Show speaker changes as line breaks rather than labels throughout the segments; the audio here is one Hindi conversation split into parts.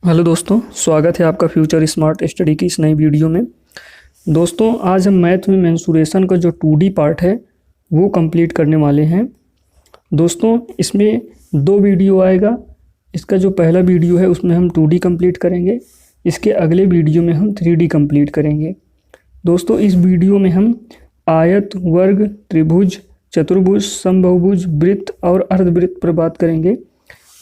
हेलो दोस्तों, स्वागत है आपका फ्यूचर स्मार्ट स्टडी की इस नई वीडियो में। दोस्तों, आज हम मैथ में मेंसुरेशन का जो 2D पार्ट है वो कंप्लीट करने वाले हैं। दोस्तों, इसमें 2 वीडियो आएगा। इसका जो पहला वीडियो है उसमें हम 2D कंप्लीट करेंगे। इसके अगले वीडियो में हम 3D कंप्लीट करेंगे। दोस्तों, इस वीडियो में हम आयत, वर्ग, त्रिभुज, चतुर्भुज, समबाहुभुज, वृत्त और अर्धवृत्त पर बात करेंगे।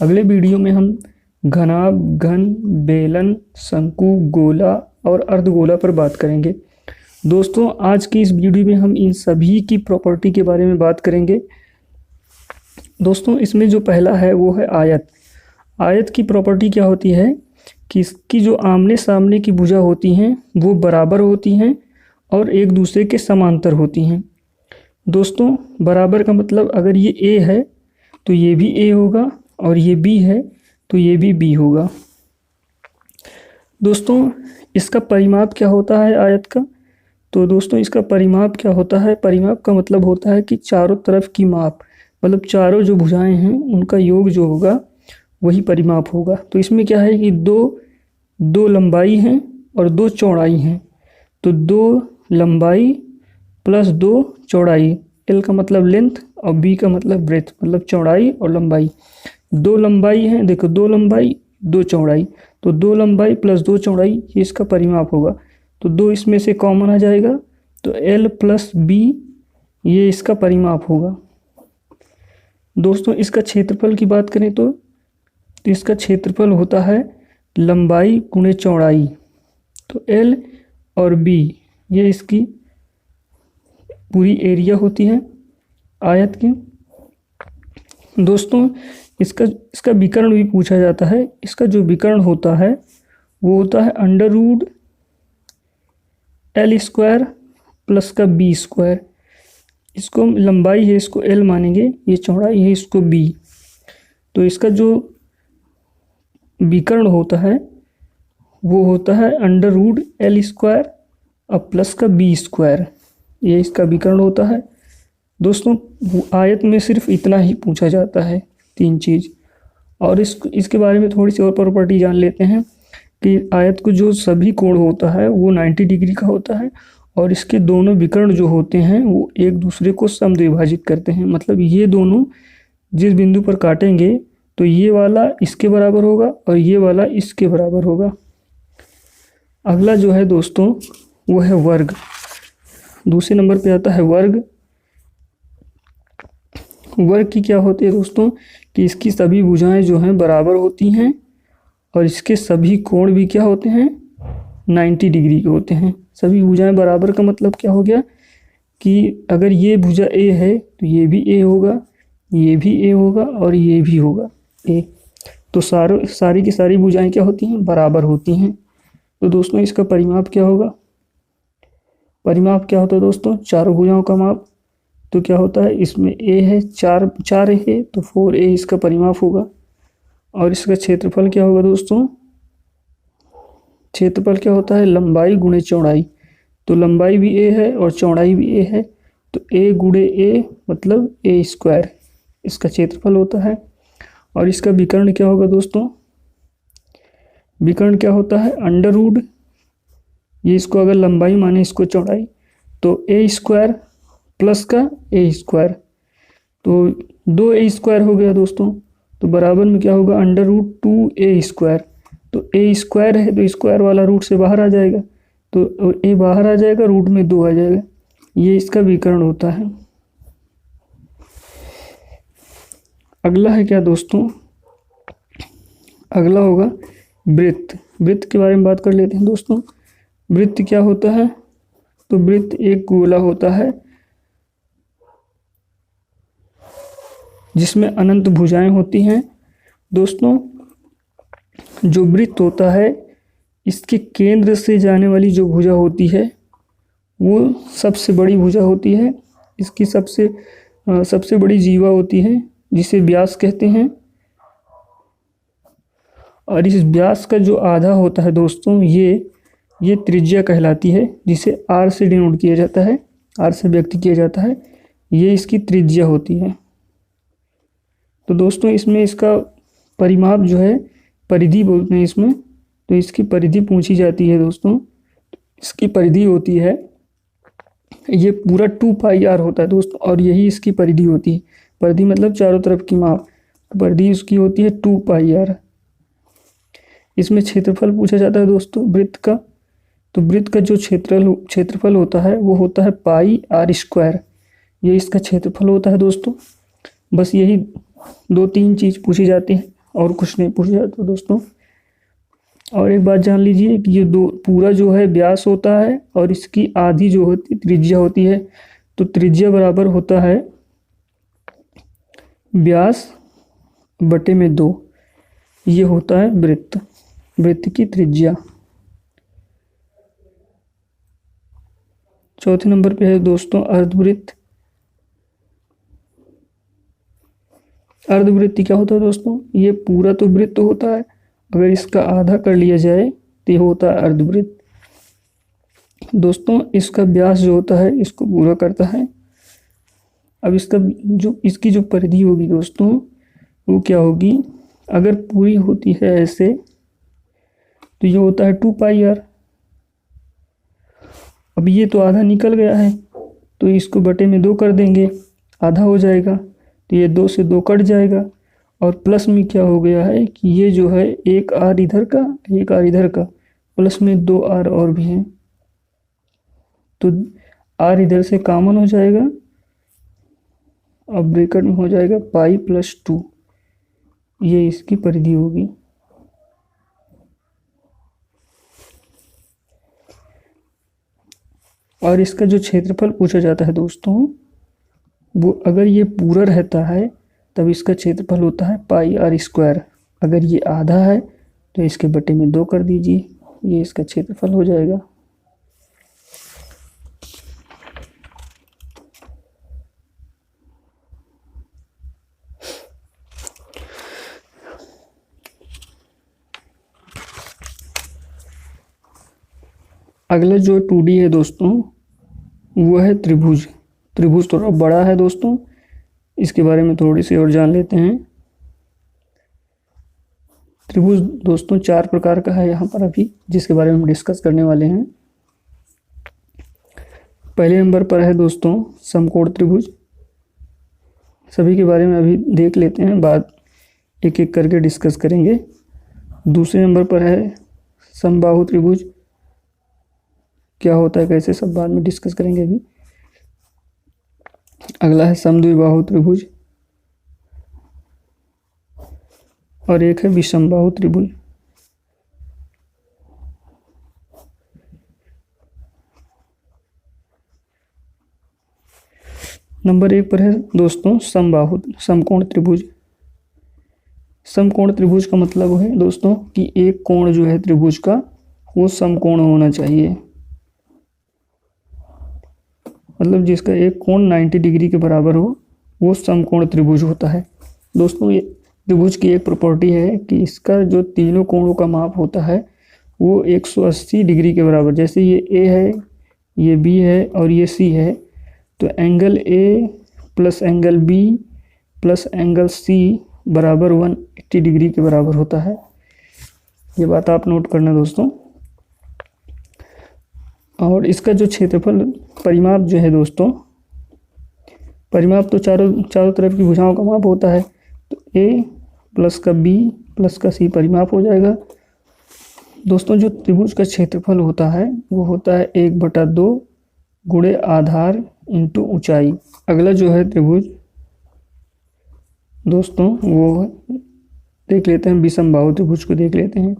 अगले वीडियो में हम घनाभ, घन, बेलन, शंकु, गोला और अर्धगोला पर बात करेंगे। दोस्तों, आज की इस वीडियो में हम इन सभी की प्रॉपर्टी के बारे में बात करेंगे। दोस्तों, इसमें जो पहला है वो है आयत। आयत की प्रॉपर्टी क्या होती है कि इसकी जो आमने सामने की भुजा होती हैं वो बराबर होती हैं और एक दूसरे के समांतर होती हैं। दोस्तों, बराबर का मतलब अगर ये ए है तो ये भी ए होगा और ये बी है तो ये भी बी होगा। दोस्तों, इसका परिमाप क्या होता है आयत का? तो दोस्तों, इसका परिमाप क्या होता है? परिमाप का मतलब होता है कि चारों तरफ की माप, मतलब चारों जो भुजाएं हैं उनका योग जो होगा वही परिमाप होगा। तो इसमें क्या है कि दो लंबाई हैं और 2 चौड़ाई हैं। तो 2 लंबाई प्लस 2 चौड़ाई, एल का मतलब लेंथ और बी का मतलब ब्रेथ, मतलब चौड़ाई और लंबाई। 2 लंबाई हैं, देखो 2 लंबाई 2 चौड़ाई, तो 2 लंबाई प्लस 2 चौड़ाई ये इसका परिमाप होगा। तो 2 इसमें से कॉमन आ जाएगा तो L प्लस बी ये इसका परिमाप होगा। दोस्तों, इसका क्षेत्रफल की बात करें तो इसका क्षेत्रफल होता है लंबाई गुणे चौड़ाई। तो L और B ये इसकी पूरी एरिया होती है आयत की। दोस्तों, इसका विकर्ण भी पूछा जाता है। इसका जो विकर्ण होता है वो होता है under root L square plus का B स्क्वायर। इसको लंबाई है इसको L मानेंगे, ये चौड़ाई है इसको B। तो इसका जो विकर्ण होता है वो होता है अंडर रूट L स्क्वायर और प्लस का B स्क्वायर, ये इसका विकर्ण होता है। दोस्तों, आयत में सिर्फ इतना ही पूछा जाता है, 3 चीज़। और इसके बारे में थोड़ी सी और प्रॉपर्टी जान लेते हैं कि आयत को जो सभी कोण होता है वो 90 डिग्री का होता है और इसके दोनों विकर्ण जो होते हैं वो एक दूसरे को समद्विभाजित करते हैं। मतलब ये दोनों जिस बिंदु पर काटेंगे तो ये वाला इसके बराबर होगा और ये वाला इसके बराबर होगा। अगला जो है दोस्तों वो है वर्ग। दूसरे नंबर पे आता है वर्ग। वर्ग की क्या होती है दोस्तों कि इसकी सभी भुजाएं जो हैं बराबर होती हैं और इसके सभी कोण भी क्या होते हैं 90 डिग्री के होते हैं। सभी भुजाएं बराबर का मतलब क्या हो गया कि अगर ये भुजा ए है तो ये भी ए होगा, ये भी ए होगा और ये भी होगा ए। तो सारी की सारी भुजाएं क्या होती हैं बराबर होती हैं। तो दोस्तों, इसका परिमाप क्या होगा? परिमाप क्या होता है दोस्तों? चारों भुजाओं का माप। तो क्या होता है, इसमें ए है 4 है तो 4a इसका परिमाप होगा। और इसका क्षेत्रफल क्या होगा दोस्तों? क्षेत्रफल क्या होता है लंबाई गुणे चौड़ाई। तो लंबाई भी a है और चौड़ाई भी a है तो a गुणे a मतलब a स्क्वायर इसका क्षेत्रफल होता है। और इसका विकर्ण क्या होगा दोस्तों? विकर्ण क्या होता है अंडर रूट, ये इसको अगर लंबाई माने इसको चौड़ाई तो a स्क्वायर प्लस का a स्क्वायर, तो 2a स्क्वायर हो गया दोस्तों। तो बराबर में क्या होगा अंडर रूट 2a स्क्वायर। तो a स्क्वायर है तो स्क्वायर वाला रूट से बाहर आ जाएगा तो a बाहर आ जाएगा, रूट में 2 आ जाएगा, ये इसका विकर्ण होता है। अगला है क्या दोस्तों? अगला होगा वृत्त। वृत्त के बारे में बात कर लेते हैं दोस्तों। वृत्त क्या होता है? तो वृत्त एक गोला होता है जिसमें अनंत भुजाएं होती हैं। दोस्तों, जो वृत्त होता है इसके केंद्र से जाने वाली जो भुजा होती है वो सबसे बड़ी भुजा होती है। इसकी सबसे बड़ी जीवा होती है जिसे व्यास कहते हैं। और इस व्यास का जो आधा होता है दोस्तों ये त्रिज्या कहलाती है, जिसे r से डिनोट किया जाता है, r से व्यक्त किया जाता है। ये इसकी त्रिज्या होती है। तो दोस्तों, इसमें इसका परिमाप जो है परिधि बोलते हैं इसमें, तो इसकी परिधि पूछी जाती है दोस्तों। इसकी परिधि होती है, ये पूरा 2πr होता है दोस्तों, और यही इसकी परिधि होती है। परिधि मतलब चारों तरफ की माप। परिधि उसकी होती है 2πr। इसमें क्षेत्रफल पूछा जाता है दोस्तों वृत्त का। तो वृत्त का जो क्षेत्रफल होता है वो होता है πr²। ये इसका क्षेत्रफल होता है दोस्तों। बस यही 2-3 चीज़ पूछी जाती हैं और कुछ नहीं पूछा जाता दोस्तों। और एक बात जान लीजिए कि ये पूरा जो है व्यास होता है और इसकी आधी जो होती त्रिज्या होती है। तो त्रिज्या बराबर होता है व्यास बटे में 2। ये होता है वृत्त की त्रिज्या। चौथे नंबर पे है दोस्तों अर्धवृत्त। अर्धवृत्त क्या होता है दोस्तों? ये पूरा तो वृत्त होता है, अगर इसका आधा कर लिया जाए तो ये होता है अर्धवृत्त। दोस्तों इसका व्यास जो होता है इसको पूरा करता है। अब इसकी जो परिधि होगी दोस्तों वो क्या होगी? अगर पूरी होती है ऐसे तो ये होता है 2πr। अब ये तो आधा निकल गया है तो इसको बटे में 2 कर देंगे, आधा हो जाएगा। तो ये 2 से 2 कट जाएगा और प्लस में क्या हो गया है कि ये जो है एक r इधर का एक r इधर का, प्लस में 2 r और भी हैं। तो r इधर से कॉमन हो जाएगा। अब ब्रैकेट में हो जाएगा π+2। ये इसकी परिधि होगी। और इसका जो क्षेत्रफल पूछा जाता है दोस्तों वो अगर ये पूरा रहता है तब इसका क्षेत्रफल होता है πr²। अगर ये आधा है तो इसके बटे में 2 कर दीजिए, ये इसका क्षेत्रफल हो जाएगा। अगला जो 2D है दोस्तों वो है त्रिभुज। त्रिभुज थोड़ा बड़ा है दोस्तों, इसके बारे में थोड़ी सी और जान लेते हैं। त्रिभुज दोस्तों 4 प्रकार का है यहाँ पर अभी, जिसके बारे में हम डिस्कस करने वाले हैं। पहले नंबर पर है दोस्तों समकोण त्रिभुज। सभी के बारे में अभी देख लेते हैं, बाद एक एक करके डिस्कस करेंगे। दूसरे नंबर पर है समबाहु त्रिभुज। क्या होता है कैसे सब बाद में डिस्कस करेंगे अभी। अगला है समद्विबाहु त्रिभुज और एक है विषमबाहु त्रिभुज। नंबर 1 पर है दोस्तों समकोण त्रिभुज। समकोण त्रिभुज का मतलब है दोस्तों कि एक कोण जो है त्रिभुज का वो समकोण होना चाहिए। मतलब जिसका एक कोण 90 डिग्री के बराबर हो वो समकोण त्रिभुज होता है। दोस्तों ये त्रिभुज की एक प्रॉपर्टी है कि इसका जो तीनों कोणों का माप होता है वो 180 डिग्री के बराबर। जैसे ये A है, ये B है और ये C है, तो angle A plus angle B plus angle C बराबर 180 डिग्री के बराबर होता है। ये बात आप नोट करना दोस्तों। और इसका जो क्षेत्रफल परिमाप जो है दोस्तों, परिमाप तो चारों तरफ की भुजाओं का माप होता है। तो A प्लस का B प्लस का C परिमाप हो जाएगा। दोस्तों जो त्रिभुज का क्षेत्रफल होता है वो होता है 1/2 गुणे आधार इंटू ऊंचाई। अगला जो है त्रिभुज दोस्तों वो देख लेते हैं, विषमबाहु त्रिभुज को देख लेते हैं।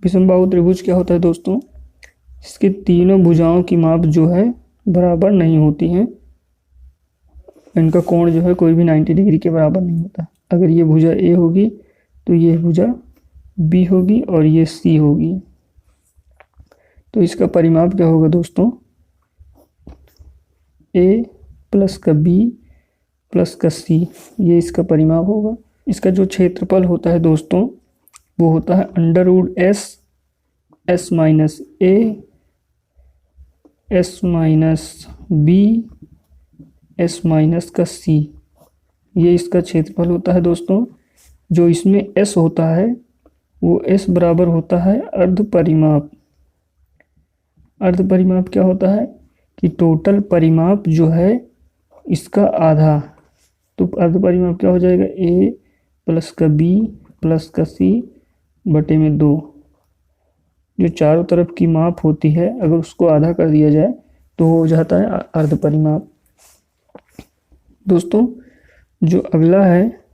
विषमबाहु त्रिभुज क्या होता है दोस्तों? इसके तीनों भुजाओं की माप जो है बराबर नहीं होती हैं। इनका कोण जो है कोई भी 90 डिग्री के बराबर नहीं होता। अगर ये भुजा A होगी तो ये भुजा B होगी और ये C होगी। तो इसका परिमाप क्या होगा दोस्तों? A प्लस का B प्लस का C, ये इसका परिमाप होगा। इसका जो क्षेत्रफल होता है दोस्तों वो होता है √S S minus A S minus B S minus का C, ये इसका क्षेत्रफल होता है दोस्तों। जो इसमें एस होता है वो एस बराबर होता है अर्ध परिमाप। अर्ध परिमाप क्या होता है कि टोटल परिमाप जो है इसका आधा। तो अर्ध परिमाप क्या हो जाएगा, ए प्लस का बी प्लस का सी बटे में 2। जो चारों तरफ की माप होती है अगर उसको आधा कर दिया जाए तो हो जाता है अर्ध परिमाप। दोस्तों जो अगला है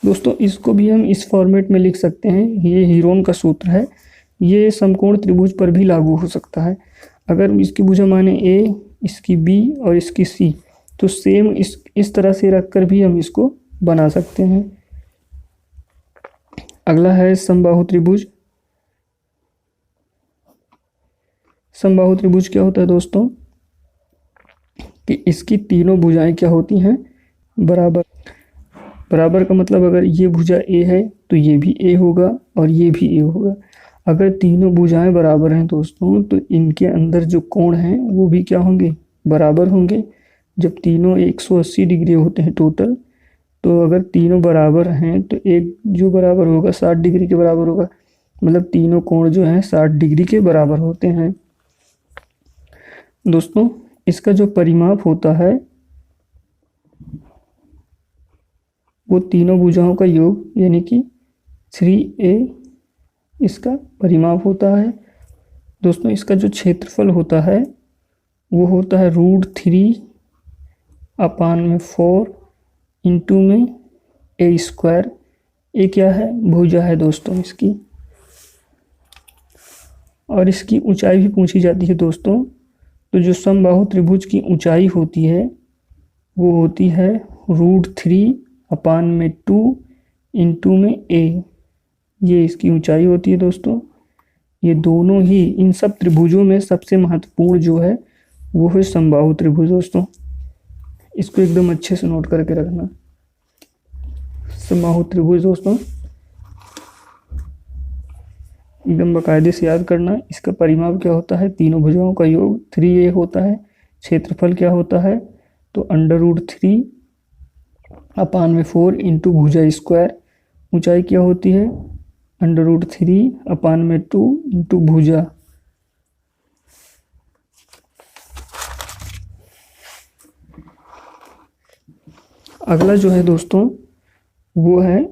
दोस्तों, इसको भी हम इस फॉर्मेट में लिख सकते हैं। ये हीरोन का सूत्र है, ये समकोण त्रिभुज पर भी लागू हो सकता है। अगर इसकी भुजा माने ए, इसकी बी और इसकी सी, तो सेम इस तरह से रखकर भी हम इसको बना सकते हैं। अगला है समबाहु त्रिभुज। समबाहु त्रिभुज क्या होता है दोस्तों कि इसकी तीनों भुजाएं क्या होती हैं, बराबर। बराबर का मतलब अगर ये भुजा ए है तो ये भी ए होगा और ये भी ए होगा। अगर तीनों भुजाएं बराबर हैं दोस्तों तो इनके अंदर जो कोण हैं वो भी क्या होंगे, बराबर होंगे। जब तीनों 180 डिग्री होते हैं टोटल, तो अगर तीनों बराबर हैं तो एक जो बराबर होगा 60 डिग्री के बराबर होगा। मतलब तीनों कोण जो हैं 60 डिग्री के बराबर होते हैं। दोस्तों इसका जो परिमाप होता है वो तीनों भुजाओं का योग यानी कि 3a इसका परिमाप होता है। दोस्तों इसका जो क्षेत्रफल होता है वो होता है √3/4 इंटू में a²। ये क्या है, भुजा है दोस्तों इसकी। और इसकी ऊंचाई भी पूछी जाती है दोस्तों। तो जो समबाहु त्रिभुज की ऊंचाई होती है वो होती है √3/2 इंटू में a। ये इसकी ऊंचाई होती है दोस्तों। ये दोनों ही इन सब त्रिभुजों में सबसे महत्वपूर्ण जो है वो है समबाहु त्रिभुज। दोस्तों इसको एकदम अच्छे से नोट करके रखना। समबाहु त्रिभुज दोस्तों एकदम बाकायदे से याद करना। इसका परिमाप क्या होता है, तीनों भुजाओं का योग 3a होता है। क्षेत्रफल क्या होता है, तो √3/4 इंटू भुजा स्क्वायर। ऊंचाई क्या होती है, √3/2 इंटू भुजा। अगला जो है दोस्तों वो है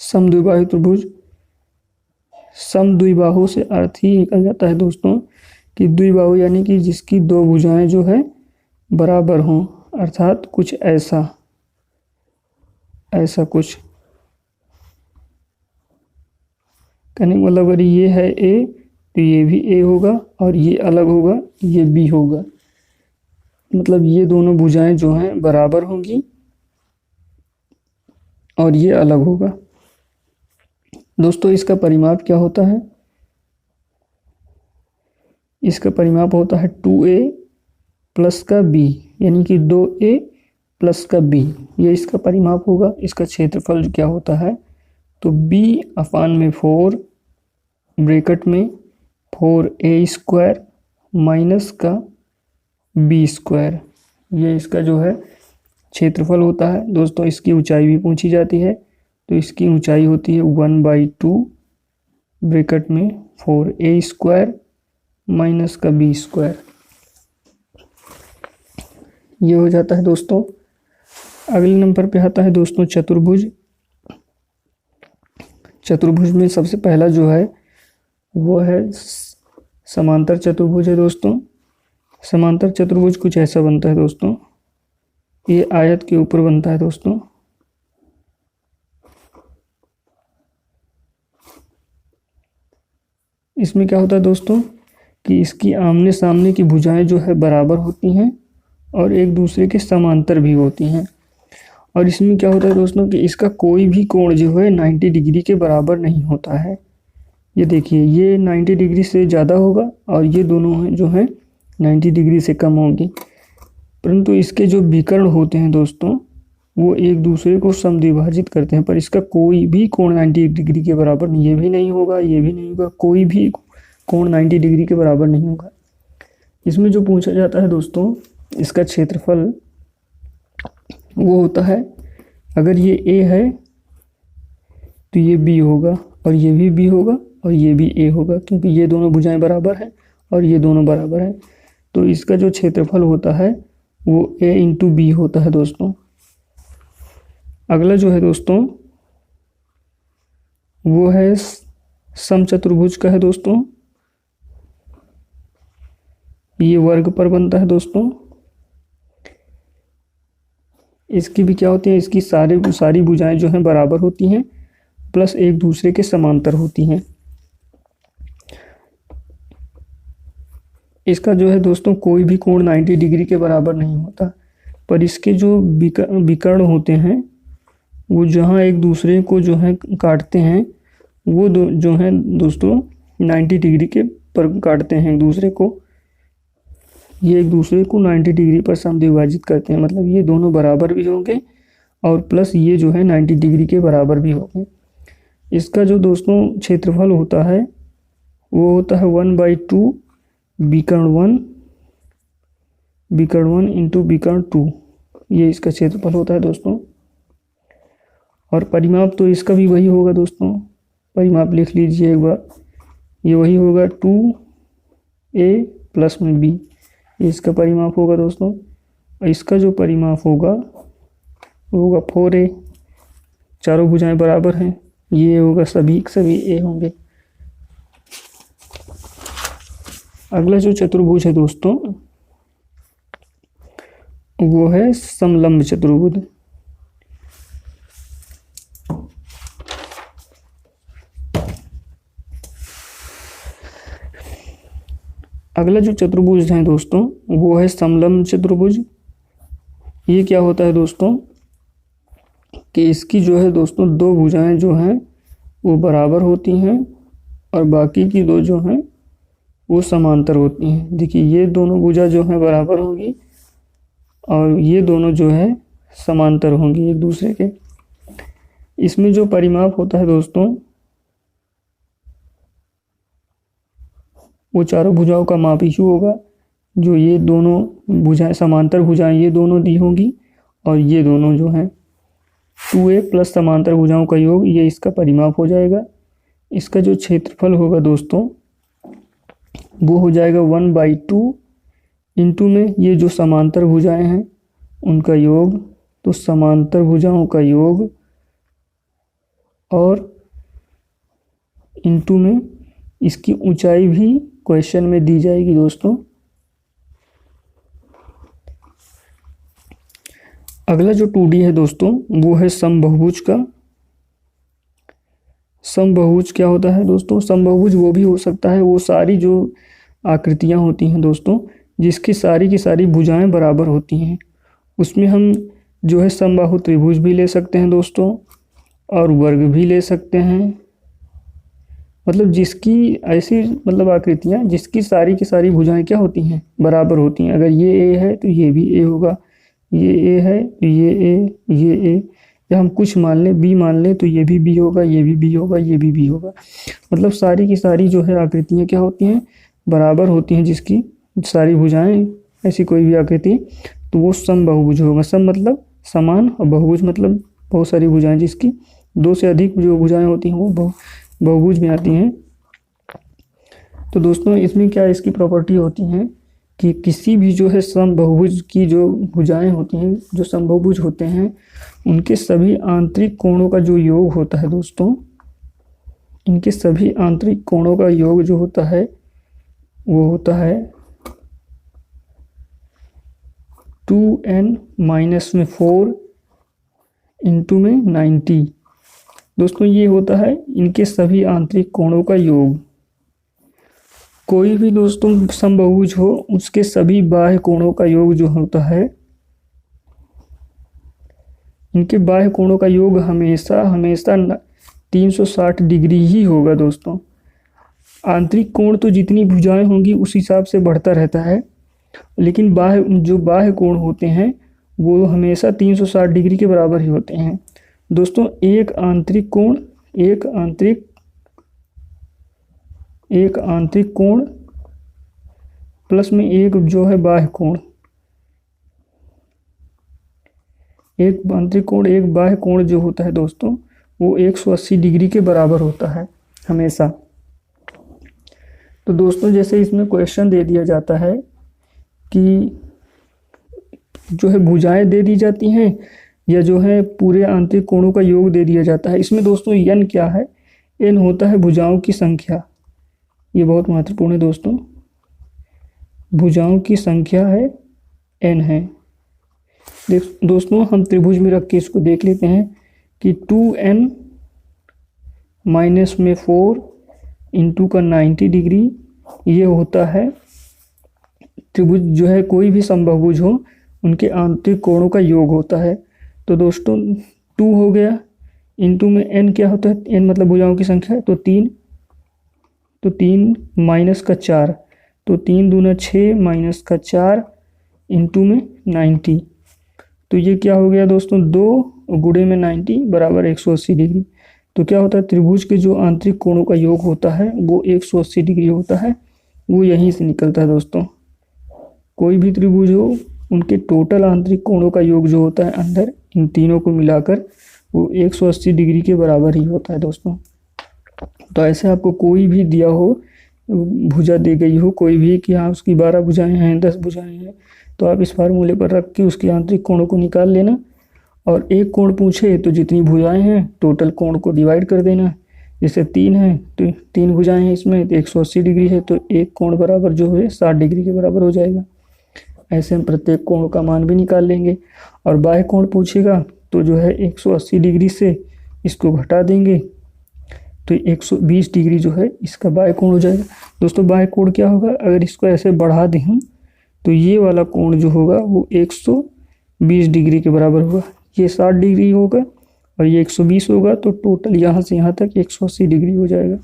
समद्विबाहु त्रिभुज। समद्विबाहु से अर्थ ही निकल जाता है दोस्तों कि द्विबाहु यानी कि जिसकी दो भुजाएं जो है बराबर हों, अर्थात कुछ ऐसा कुछ कहने का मतलब अगर ये है ए तो ये भी ए होगा और ये अलग होगा, ये बी होगा। मतलब ये दोनों भुजाएं जो हैं बराबर होंगी और ये अलग होगा। दोस्तों इसका परिमाप क्या होता है, इसका परिमाप होता है 2a प्लस का b यानी कि 2a प्लस का b। ये इसका परिमाप होगा। इसका क्षेत्रफल क्या होता है, तो b/4 ब्रैकेट में 4a² माइनस का b²। ये इसका जो है क्षेत्रफल होता है। दोस्तों इसकी ऊंचाई भी पूछी जाती है। तो इसकी ऊंचाई होती है 1/2 ब्रैकेट में 4a² माइनस का b²। ये हो जाता है दोस्तों। अगले नंबर पे आता है दोस्तों चतुर्भुज। चतुर्भुज में सबसे पहला जो है वो है समांतर चतुर्भुज है दोस्तों। समांतर चतुर्भुज कुछ ऐसा बनता है दोस्तों, ये आयत के ऊपर बनता है दोस्तों। इसमें क्या होता है दोस्तों कि इसकी आमने सामने की भुजाएं जो है बराबर होती हैं और एक दूसरे के समांतर भी होती हैं। और इसमें क्या होता है दोस्तों कि इसका कोई भी कोण जो है 90 डिग्री के बराबर नहीं होता है। ये देखिए ये 90 डिग्री से ज़्यादा होगा और ये दोनों जो हैं 90 डिग्री से कम होंगी। परंतु इसके जो विकर्ण होते हैं दोस्तों वो एक दूसरे को समद्विभाजित करते हैं, पर इसका कोई भी कोण 90 डिग्री के बराबर नहीं। ये भी नहीं होगा, ये भी नहीं होगा, कोई भी कोण 90 डिग्री के बराबर नहीं होगा। इसमें जो पूछा जाता है दोस्तों इसका क्षेत्रफल वो होता है, अगर ये ए है तो ये बी होगा, और ये भी बी होगा, और ये भी ए होगा, क्योंकि ये दोनों भुजाएं बराबर हैं और ये दोनों बराबर हैं। तो इसका जो क्षेत्रफल होता है वो ए इंटू बी होता है दोस्तों। अगला जो है दोस्तों वो है समचतुर्भुज का है दोस्तों। ये वर्ग पर बनता है दोस्तों। इसकी भी क्या होती है, इसकी सारी भुजाएं जो हैं बराबर होती हैं, प्लस एक दूसरे के समांतर होती हैं। इसका जो है दोस्तों कोई भी कोण 90 डिग्री के बराबर नहीं होता, पर इसके जो विकर्ण होते हैं वो जहाँ एक दूसरे को जो है काटते हैं, वो जो है दोस्तों 90 डिग्री के पर काटते हैं एक दूसरे को। ये एक दूसरे को 90 डिग्री पर समद्विभाजित करते हैं, मतलब ये दोनों बराबर भी होंगे और प्लस ये जो है 90 डिग्री के बराबर भी होंगे। इसका जो दोस्तों क्षेत्रफल होता है वो होता है 1/2 विकर्ण 1 इंटू विकर्ण 2, ये इसका क्षेत्रफल होता है दोस्तों। और परिमाप तो इसका भी वही होगा दोस्तों, परिमाप लिख लीजिए एक बार, ये वही होगा 2a प्लस में b, इसका परिमाप होगा दोस्तों। और इसका जो परिमाप होगा वो होगा 4a, चारों भुजाएं बराबर हैं, ये होगा सभी a होंगे। अगला जो चतुर्भुज है दोस्तों वो है समलंब चतुर्भुज। अगला जो चतुर्भुज है दोस्तों वो है समलंब चतुर्भुज। ये क्या होता है दोस्तों कि इसकी जो है दोस्तों दो भुजाएं जो हैं वो बराबर होती हैं और बाकी की दो जो हैं वो समांतर होती हैं। देखिए ये दोनों भुजा जो हैं बराबर होंगी और ये दोनों जो है समांतर होंगी एक दूसरे के। इसमें जो परिमाप होता है दोस्तों वो चारों भुजाओं का माप ही होगा। जो ये दोनों भुजाएं समांतर भुजाएं ये दोनों दी होंगी और ये दोनों जो हैं 2a प्लस समांतर भुजाओं का योग, ये इसका परिमाप हो जाएगा। इसका जो क्षेत्रफल होगा दोस्तों वो हो जाएगा 1/2 इंटू में ये जो समांतर भुजाएं हैं उनका योग, तो समांतर भुजाओं का योग और इंटू में इसकी ऊंचाई भी क्वेश्चन में दी जाएगी दोस्तों। अगला जो 2D है दोस्तों वो है समबहुभुज का। समबहुभुज क्या होता है दोस्तों, समबहुभुज वो भी हो सकता है, वो सारी जो आकृतियां होती हैं दोस्तों जिसकी सारी की सारी भुजाएं बराबर होती हैं, उसमें हम जो है समबाहु त्रिभुज भी ले सकते हैं दोस्तों और वर्ग भी ले सकते हैं। मतलब जिसकी ऐसी मतलब आकृतियां जिसकी सारी की सारी भुजाएं क्या होती हैं बराबर होती हैं। अगर ये ए है तो ये भी ए होगा, ये ए है तो ये ए, या हम कुछ मान लें बी मान लें तो ये भी बी होगा, ये भी बी होगा, ये भी बी होगा। मतलब सारी की सारी जो है आकृतियां क्या होती हैं बराबर होती हैं, जिसकी सारी भुजाएं ऐसी कोई भी आकृति, तो वो समबहुभुज होगा। सम मतलब समान और बहुभुज मतलब बहुत सारी भुजाएं, जिसकी दो से अधिक जो भुजाएं होती हैं वो बहुभुज में आती हैं। तो दोस्तों इसमें क्या इसकी प्रॉपर्टी होती हैं कि किसी भी जो है समबहुभुज की जो भुजाएं होती हैं, जो समबहुभुज होते हैं, उनके सभी आंतरिक कोणों का जो योग होता है दोस्तों, इनके सभी आंतरिक कोणों का योग जो होता है वो होता है 2n-4 इंटू में 90। दोस्तों ये होता है इनके सभी आंतरिक कोणों का योग। कोई भी दोस्तों समबहुभुज हो उसके सभी बाह्य कोणों का योग जो होता है, इनके बाह्य कोणों का योग हमेशा 360 डिग्री ही होगा दोस्तों। आंतरिक कोण तो जितनी भुजाएं होंगी उस हिसाब से बढ़ता रहता है, लेकिन बाह्य कोण होते हैं वो हमेशा 360 डिग्री के बराबर ही होते हैं दोस्तों। एक आंतरिक कोण प्लस में एक जो है बाह्य कोण, एक आंतरिक कोण एक बाह्य कोण जो होता है दोस्तों वो 180 डिग्री के बराबर होता है हमेशा। तो दोस्तों जैसे इसमें क्वेश्चन दे दिया जाता है कि जो है भुजाएं दे दी जाती हैं या जो है पूरे आंतरिक कोणों का योग दे दिया जाता है। इसमें दोस्तों n क्या है? n होता है भुजाओं की संख्या। ये बहुत महत्वपूर्ण है दोस्तों, भुजाओं की संख्या है n है। दोस्तों हम त्रिभुज में रख के इसको देख लेते हैं कि 2n माइनस में 4 इंटू का 90 डिग्री ये होता है त्रिभुज। जो है कोई भी समबाहुभुज हो उनके आंतरिक कोणों का योग होता है। तो दोस्तों 2 हो गया, इंटू में n क्या होता है? n मतलब भुजाओं की संख्या है, तो 3 माइनस का 4, तो 3 दूना 6 माइनस का 4 इंटू में 90। तो ये क्या हो गया दोस्तों? 2 गुणे में 90 बराबर 180 डिग्री। तो क्या होता है? त्रिभुज के जो आंतरिक कोणों का योग होता है वो 180 डिग्री होता है, वो यहीं से निकलता है दोस्तों। कोई भी त्रिभुज हो उनके टोटल आंतरिक कोणों का योग जो होता है अंदर इन तीनों को मिलाकर वो 180 डिग्री के बराबर ही होता है दोस्तों। तो ऐसे आपको कोई भी दिया हो, भुजा दी गई हो कोई भी कि हाँ उसकी 12 भुजाएं हैं 10 भुजाएं हैं, तो आप इस फार्मूले पर रख के उसके आंतरिक कोणों को निकाल लेना। और एक कोण पूछे तो जितनी भुजाएं हैं टोटल कोण को डिवाइड कर देना। जैसे 3 है तो 3 भुजाएं हैं इसमें, तो 180 डिग्री है तो एक कोण बराबर जो है 60 डिग्री के बराबर हो जाएगा। ऐसे हम प्रत्येक कोण का मान भी निकाल लेंगे। और बाह्य कोण पूछेगा तो जो है 180 डिग्री से इसको घटा देंगे तो 120 डिग्री जो है इसका बाह्य कोण हो जाएगा। दोस्तों बाह्य कोण क्या होगा? अगर इसको ऐसे बढ़ा दें हम तो ये वाला कोण जो होगा वो 120 डिग्री के बराबर होगा। ये 60 डिग्री होगा और ये 120 होगा, तो टोटल यहाँ से यहाँ तक 180 डिग्री हो जाएगा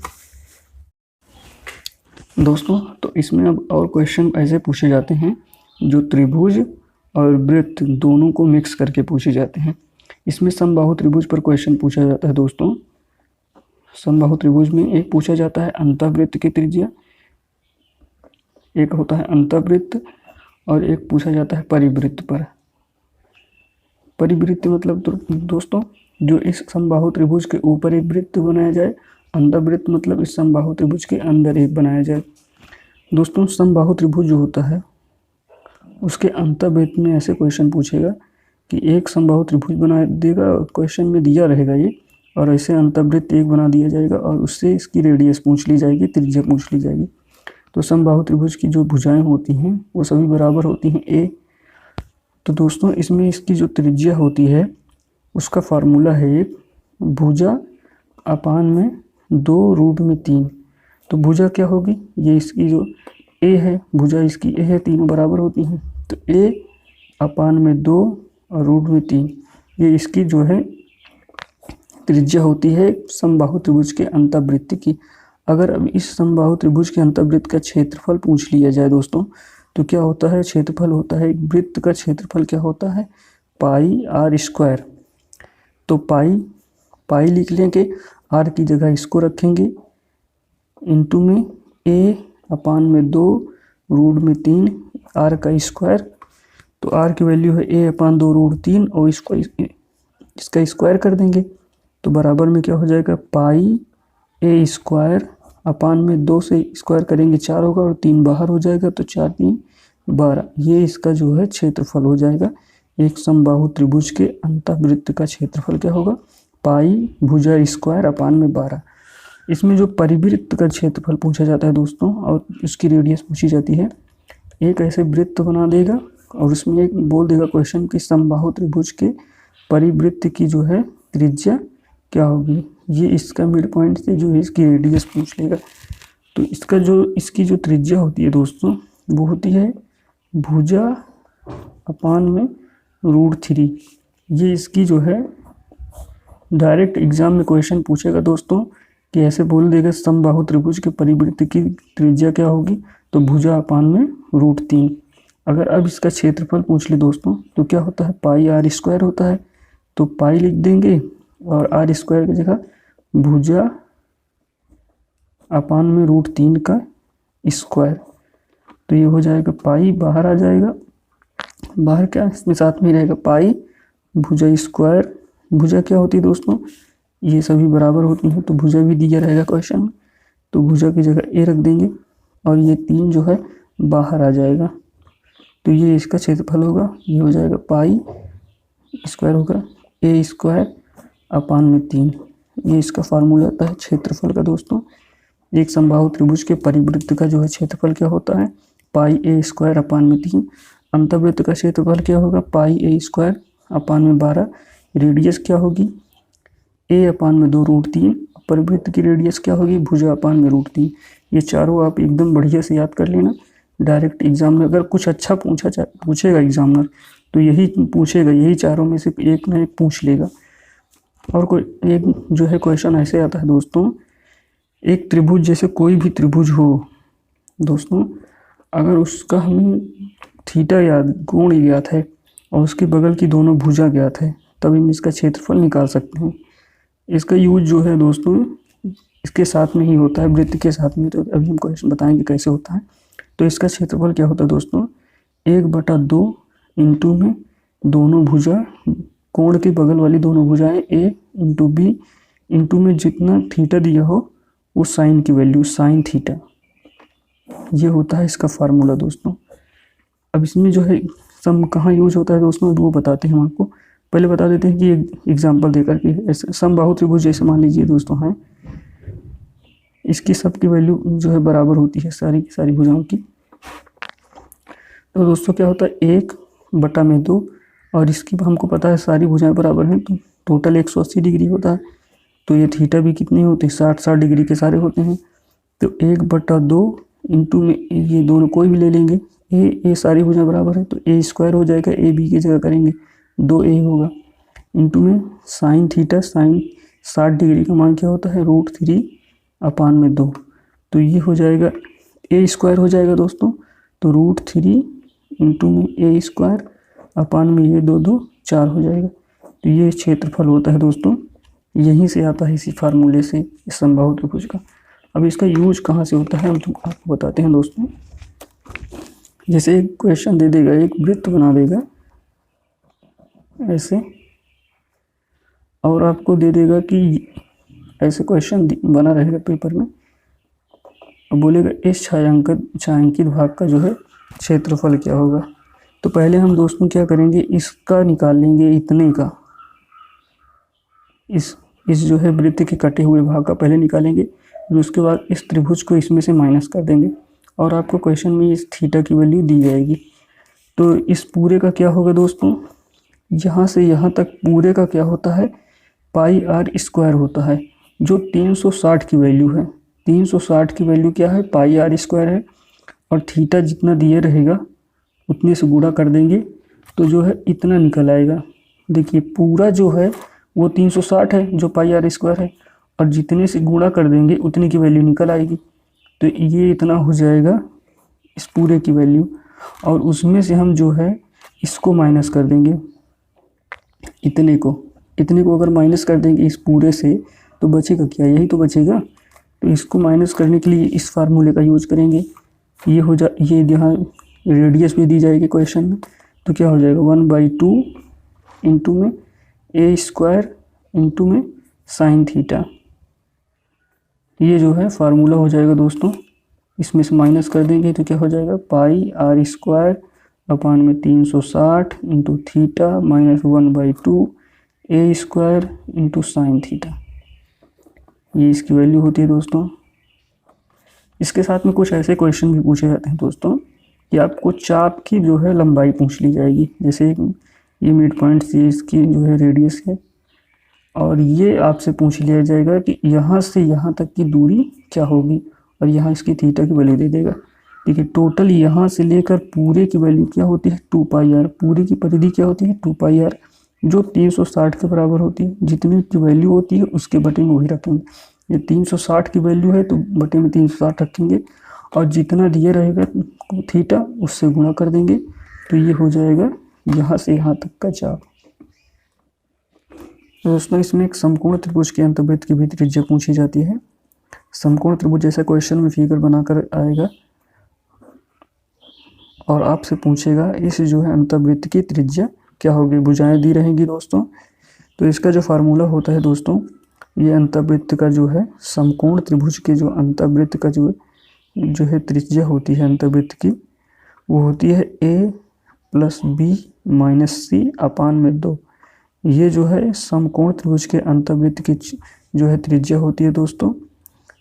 दोस्तों। तो इसमें अब और क्वेश्चन ऐसे पूछे जाते हैं जो त्रिभुज और वृत्त दोनों को मिक्स करके पूछे जाते हैं। इसमें समबाहु त्रिभुज पर क्वेश्चन पूछा जाता है दोस्तों। समबाहु त्रिभुज में एक पूछा जाता है अंतःवृत्त की त्रिज्या, एक होता है अंतःवृत्त और एक पूछा जाता है परिवृत्त पर। परिवृत्त मतलब तो दोस्तों जो इस समबाहु त्रिभुज के ऊपर एक वृत्त बनाया जाए, अंतःवृत्त मतलब इस समबाहु त्रिभुज के अंदर एक बनाया जाए। दोस्तों समबाहु त्रिभुज जो होता है उसके अंतःवृत्त में ऐसे क्वेश्चन पूछेगा कि एक समबाहु त्रिभुज बना देगा और क्वेश्चन में दिया रहेगा ये, और ऐसे अंतःवृत्त एक बना दिया जाएगा और उससे इसकी रेडियस पूछ ली जाएगी, त्रिज्या पूछ ली जाएगी। तो समबाहु त्रिभुज की जो भुजाएं होती हैं वो सभी बराबर होती हैं a। तो दोस्तों इसमें इसकी जो त्रिज्या होती है उसका फार्मूला है एक भुजा अपान में 2√3। तो भुजा क्या होगी? ये इसकी जो a है, भुजा इसकी a है, तीनों बराबर होती हैं, तो a अपान में 2 और √3 ये इसकी जो है त्रिज्या होती है समबाहु त्रिभुज के अंतःवृत्त की। अगर अब इस समबाहु त्रिभुज के अंतःवृत्त का क्षेत्रफल पूछ लिया जाए दोस्तों तो क्या होता है? क्षेत्रफल होता है एक वृत्त का क्षेत्रफल क्या होता है? πr²। तो पाई लिख लेंगे, r की जगह इसको रखेंगे, इंटू में a अपान में 2√3 r का स्क्वायर। तो r की वैल्यू है a अपान 2√3 और इसको इसका स्क्वायर कर देंगे तो बराबर में क्या हो जाएगा? πa² अपान में 2 से स्क्वायर करेंगे 4 होगा और 3 बाहर हो जाएगा, तो 4 3 12 ये इसका जो है क्षेत्रफल हो जाएगा। एक समबाहु त्रिभुज के अंतःवृत्त का क्षेत्रफल क्या होगा? पाई भुजा स्क्वायर अपान में 12। इसमें जो परिवृत्त का क्षेत्रफल पूछा जाता है दोस्तों और उसकी रेडियस पूछी जाती है, एक ऐसे वृत्त बना देगा और उसमें एक बोल देगा क्वेश्चन कि समबाहु त्रिभुज के परिवृत्त की जो है त्रिज्या क्या होगी। ये इसका मिड पॉइंट से जो है इसकी रेडियस पूछ लेगा। तो इसकी जो त्रिज्या होती है दोस्तों वो होती है भुजा अपान में √3। ये इसकी जो है डायरेक्ट एग्जाम में क्वेश्चन पूछेगा दोस्तों कि ऐसे बोल देगा समबाहु त्रिभुज के परिवृत्त की त्रिज्या क्या होगी, तो भुजा अपान में √3। अगर अब इसका क्षेत्रफल पूछ ले दोस्तों तो क्या होता है? πr² होता है, तो पाई लिख देंगे और r² की जगह भुजा अपान में √3 का स्क्वायर। तो ये हो जाएगा पाई, बाहर आ जाएगा, बाहर क्या इसमें साथ में रहेगा पाई भुजा स्क्वायर, भुजा क्या होती है दोस्तों, ये सभी बराबर होती हैं, तो भुजा भी दिया रहेगा क्वेश्चन में, तो भुजा की जगह ए रख देंगे और ये 3 जो है बाहर आ जाएगा, तो ये इसका क्षेत्रफल होगा, ये हो जाएगा पाई स्क्वायर होगा ए स्क्वायर अपान में 3। ये इसका फार्मूला होता है क्षेत्रफल का दोस्तों। एक समबाहु त्रिभुज के परिवृत्त का जो है क्षेत्रफल क्या होता है, पाई ए स्क्वायर अपान में 3। अंतर्वृत्त का क्षेत्रफल क्या होगा, पाई ए स्क्वायर अपान में 12। रेडियस क्या होगी, ए अपान में 2√3। परिवृत्त की रेडियस क्या होगी, भुजा अपान में √3। ये चारों आप एकदम बढ़िया से याद कर लेना। डायरेक्ट एग्जाम में अगर कुछ अच्छा पूछेगा एग्जामिनर तो यही पूछेगा, यही चारों में से एक ना एक पूछ लेगा। और कोई एक जो है क्वेश्चन ऐसे आता है दोस्तों, एक त्रिभुज जैसे कोई भी त्रिभुज हो दोस्तों, अगर उसका हमें थीटा याद कोण ज्ञात है और उसके बगल की दोनों भुजा ज्ञात है, तब हम इसका क्षेत्रफल निकाल सकते हैं। इसका यूज जो है दोस्तों इसके साथ में ही होता है, वृत्त के साथ में, तो अभी हम क्वेश्चन बताएंगे कैसे होता है। तो इसका क्षेत्रफल क्या होता है दोस्तों, 1/2 इंटू में दोनों भुजा, कोण के बगल वाली दोनों भुजाएं ए इंटू बी इंटू में जितना थीटा दिया हो वो साइन की वैल्यू, साइन थीटा, ये होता है इसका फार्मूला दोस्तों। अब इसमें जो है सम कहाँ यूज होता है दोस्तों, वो बताते हैं हम आपको। पहले बता देते हैं कि एक एग्जाम्पल देकर कि ऐसे समबाहु त्रिभुज जैसे मान लीजिए दोस्तों है, इसकी सबकी वैल्यू जो है बराबर होती है सारी की सारी भुजाओं की। तो दोस्तों क्या होता है 1/2 और इसकी हमको पता है सारी भुजाएं बराबर हैं, तो टोटल 180 डिग्री होता है। तो ये थीटा भी कितने होते हैं, 60 डिग्री के सारे होते हैं। तो 1/2 इंटू में ये दोनों कोई भी ले लेंगे, ए सारी भुजाएं बराबर है तो ए स्क्वायर हो जाएगा, ए बी की जगह करेंगे 2a होगा, इंटू में साइन थीटा, साइन 60 डिग्री का मान क्या होता है, √3 अपान में 2। तो ये हो जाएगा ए स्क्वायर हो जाएगा दोस्तों, तो √3 इंटू में ए स्क्वायर अपान में ये 2 4 हो जाएगा। तो ये क्षेत्रफल होता है दोस्तों, यहीं से आता है इसी फार्मूले से इस समबाहु त्रिभुज का। अब इसका यूज कहाँ से होता है हम आपको बताते हैं दोस्तों। जैसे एक क्वेश्चन दे देगा, एक वृत्त बना देगा ऐसे, और आपको दे देगा कि ऐसे क्वेश्चन बना रहेगा पेपर में, और बोलेगा इस छायांकित भाग का जो है क्षेत्रफल क्या होगा। तो पहले हम दोस्तों क्या करेंगे, इसका निकाल लेंगे इतने का, इस जो है वृत्त के कटे हुए भाग का पहले निकालेंगे, फिर उसके बाद इस त्रिभुज को इसमें से माइनस कर देंगे और आपको क्वेश्चन में इस थीटा की वैल्यू दी जाएगी। तो इस पूरे का क्या होगा दोस्तों, यहाँ से यहाँ तक पूरे का क्या होता है, पाई आर स्क्वायर होता है, जो 360 की वैल्यू है। 360 की वैल्यू क्या है, पाई आर स्क्वायर है, और थीटा जितना दिया रहेगा उतने से गुणा कर देंगे तो जो है इतना निकल आएगा। देखिए पूरा जो है वो 360 है जो पाई आर स्क्वायर है, और जितने से गुणा कर देंगे उतने की वैल्यू निकल आएगी। तो ये इतना हो जाएगा इस पूरे की वैल्यू, और उसमें से हम जो है इसको माइनस कर देंगे, इतने को अगर माइनस कर देंगे इस पूरे से तो बचेगा क्या, यही तो बचेगा। तो इसको माइनस करने के लिए इस फार्मूले का यूज करेंगे। ये यहाँ रेडियस भी दी जाएगी क्वेश्चन में, तो क्या हो जाएगा 1/2 इंटू में ए स्क्वायर इंटू में साइन थीटा। ये जो है फार्मूला हो जाएगा दोस्तों, इसमें से माइनस कर देंगे तो क्या हो जाएगा, पाई आर स्क्वायर अपान में 360 इंटू थीटा माइनस 1/2 ए स्क्वायर इंटू साइन थीटा। ये इसकी वैल्यू होती है दोस्तों। इसके साथ में कुछ ऐसे क्वेश्चन भी पूछे जाते हैं दोस्तों कि आपको चाप की जो है लंबाई पूछ ली जाएगी। जैसे ये मिड पॉइंट से इसकी जो है रेडियस है, और ये आपसे पूछ लिया जाएगा कि यहाँ से यहाँ तक की दूरी क्या होगी, और यहाँ इसकी थीटा की वैल्यू दे देगा। ठीक है, टोटल यहाँ से लेकर पूरे की वैल्यू क्या होती है 2πr, पूरी की परिधि क्या होती है 2πr, जो 360 के बराबर होती है। जितनी की वैल्यू होती है उसके बटे में वही रखेंगे। ये 360 की वैल्यू है तो बटे में 360 रखेंगे, और जितना दिया रहेगा थीटा उससे गुणा कर देंगे, तो ये हो जाएगा यहाँ से यहाँ तक का चाप। दोस्तों इसमें एक समकोण त्रिभुज के अंतर्वृत्त की भी त्रिज्या पूछी जाती है। समकोण त्रिभुज जैसा क्वेश्चन में फिगर बनाकर आएगा और आपसे पूछेगा इस जो है अंतर्वृत्त की त्रिज्या क्या होगी, भुजाएं दी रहेंगी दोस्तों। तो इसका जो फार्मूला होता है दोस्तों, ये अंतःवृत्त का जो है समकोण त्रिभुज के जो अंतःवृत्त का जो है त्रिज्या होती है अंतःवृत्त की, वो होती है a + b - c अपान में 2। ये जो है समकोण त्रिभुज के अंतःवृत्त की जो है त्रिज्या होती है दोस्तों।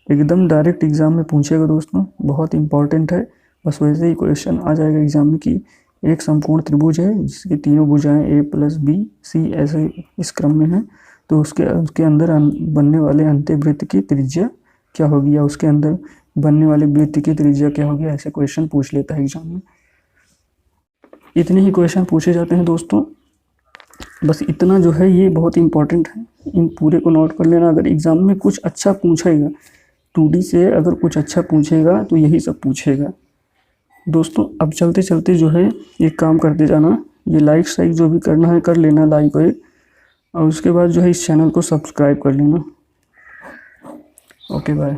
एकदम डायरेक्ट एग्जाम में पूछेगा दोस्तों, बहुत इंपॉर्टेंट है। बस वैसे ही क्वेश्चन आ जाएगा एग्जाम में कि एक समकोण त्रिभुज है जिसकी तीनों भुजाएं a + b c ऐसे इस क्रम में है, तो उसके अंदर बनने वाले अंतःवृत्त की त्रिज्या क्या होगी, या उसके अंदर बनने वाले वृत्त की त्रिज्या क्या होगी, ऐसे क्वेश्चन पूछ लेता है एग्जाम में। इतने ही क्वेश्चन पूछे जाते हैं दोस्तों। बस इतना जो है ये बहुत इंपॉर्टेंट है, इन पूरे को नोट कर लेना। अगर एग्जाम में कुछ अच्छा पूछेगा 2D से, अगर कुछ अच्छा पूछेगा तो यही सब पूछेगा दोस्तों। अब चलते चलते जो है एक काम करते जाना, ये लाइक शाइक जो भी करना है कर लेना, लाइक वाइक, और उसके बाद जो है इस चैनल को सब्सक्राइब कर लेना। Okay bye.